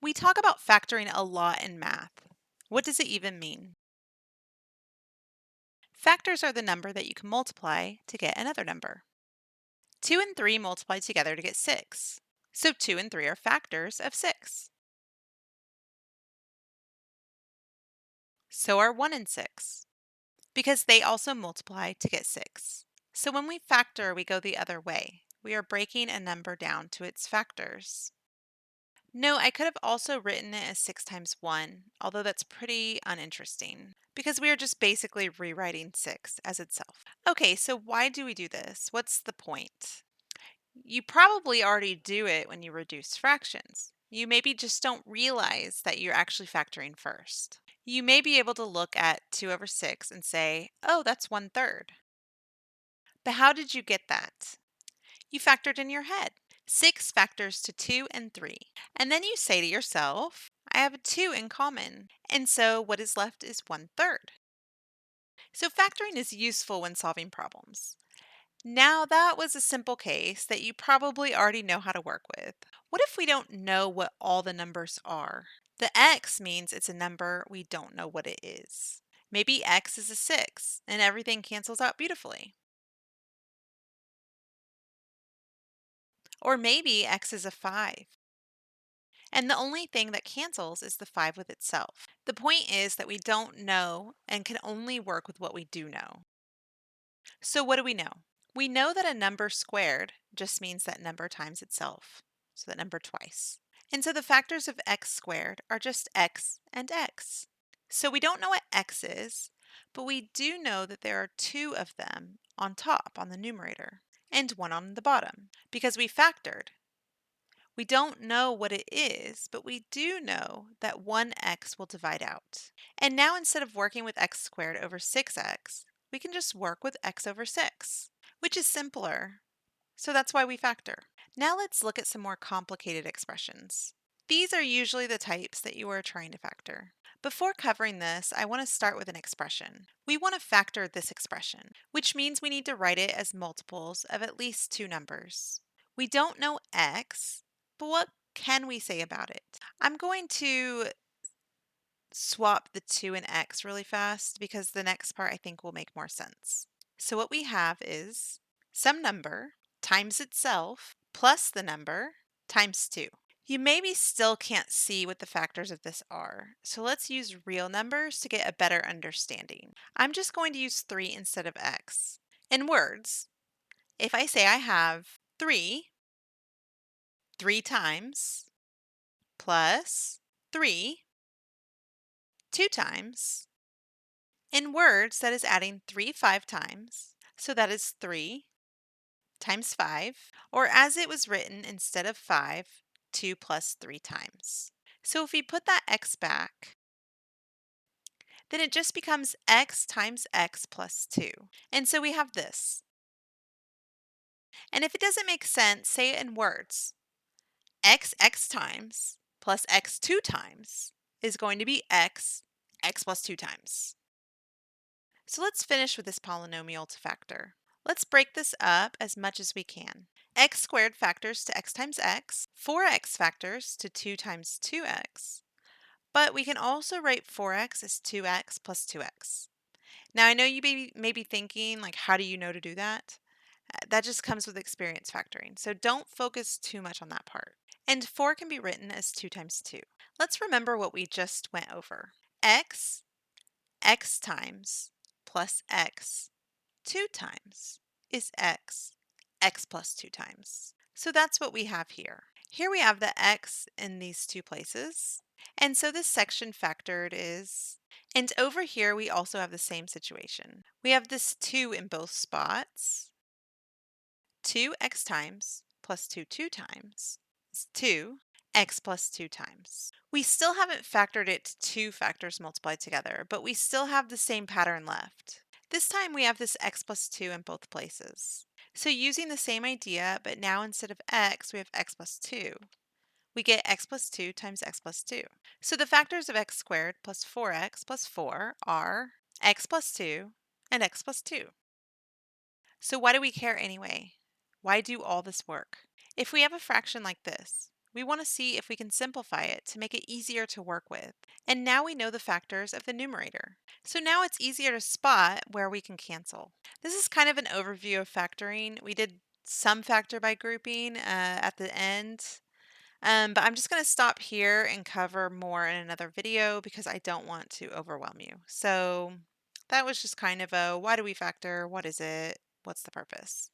We talk about factoring a lot in math. What does it even mean? Factors are the number that you can multiply to get another number. 2 and 3 multiply together to get 6. So 2 and 3 are factors of 6. So are 1 and 6, because they also multiply to get 6. So when we factor, we go the other way. We are breaking a number down to its factors. No, I could have also written it as 6 times 1, although that's pretty uninteresting because we are just basically rewriting 6 as itself. Okay, so why do we do this? What's the point? You probably already do it when you reduce fractions. You maybe just don't realize that you're actually factoring first. You may be able to look at 2 over 6 and say, oh, that's 1/3. But how did you get that? You factored in your head. 6 factors to 2 and 3. And then you say to yourself, I have a 2 in common. And so what is left is 1/3. So factoring is useful when solving problems. Now that was a simple case that you probably already know how to work with. What if we don't know what all the numbers are? The x means it's a number we don't know what it is. Maybe x is a 6 and everything cancels out beautifully. Or maybe x is a 5. And the only thing that cancels is the 5 with itself. The point is that we don't know and can only work with what we do know. So what do we know? We know that a number squared just means that number times itself, so that number twice. And so the factors of x squared are just x and x. So we don't know what x is, but we do know that there are 2 of them on top on the numerator and 1 on the bottom because we factored. We don't know what it is, but we do know that 1x will divide out. And now instead of working with x squared over 6x, we can just work with x over 6, which is simpler. So that's why we factor. Now let's look at some more complicated expressions. These are usually the types that you are trying to factor. Before covering this, I want to start with an expression. We want to factor this expression, which means we need to write it as multiples of at least 2 numbers. We don't know x, but what can we say about it? I'm going to swap the 2 and x really fast because the next part I think will make more sense. So what we have is some number times itself plus the number times 2. You maybe still can't see what the factors of this are, so let's use real numbers to get a better understanding. I'm just going to use 3 instead of x. In words, if I say I have 3 times plus 3 2 times, in words that is adding 3 5 times, so that is 3 times 5, or as it was written instead of 5, 2 plus 3 times. So if we put that x back, then it just becomes x times x plus 2. And so we have this. And if it doesn't make sense, say it in words. X times plus x 2 times is going to be x plus 2 times. So let's finish with this polynomial to factor. Let's break this up as much as we can. X squared factors to x times x, 4x factors to 2 times 2x, but we can also write 4x as 2x plus 2x. Now I know you may be thinking, like, how do you know to do that? That just comes with experience factoring, so don't focus too much on that part. And 4 can be written as 2 times 2. Let's remember what we just went over. X times plus x 2 times is x plus 2 times. So that's what we have here. Here we have the x in these two places, and so this section factored is, and over here we also have the same situation. We have this 2 in both spots. 2x times plus 2 times is 2x plus 2 times. We still haven't factored it to 2 factors multiplied together, but we still have the same pattern left. This time we have this x plus 2 in both places. So using the same idea, but now instead of x, we have x plus 2. We get x plus 2 times x plus 2. So the factors of x squared plus 4x plus 4 are x plus 2 and x plus 2. So why do we care anyway? Why do all this work? If we have a fraction like this, We want to see if we can simplify it to make it easier to work with. And now we know the factors of the numerator. So now it's easier to spot where we can cancel. This is kind of an overview of factoring. We did some factor by grouping at the end. But I'm just going to stop here and cover more in another video because I don't want to overwhelm you. So that was just kind of a why do we factor? What is it? What's the purpose?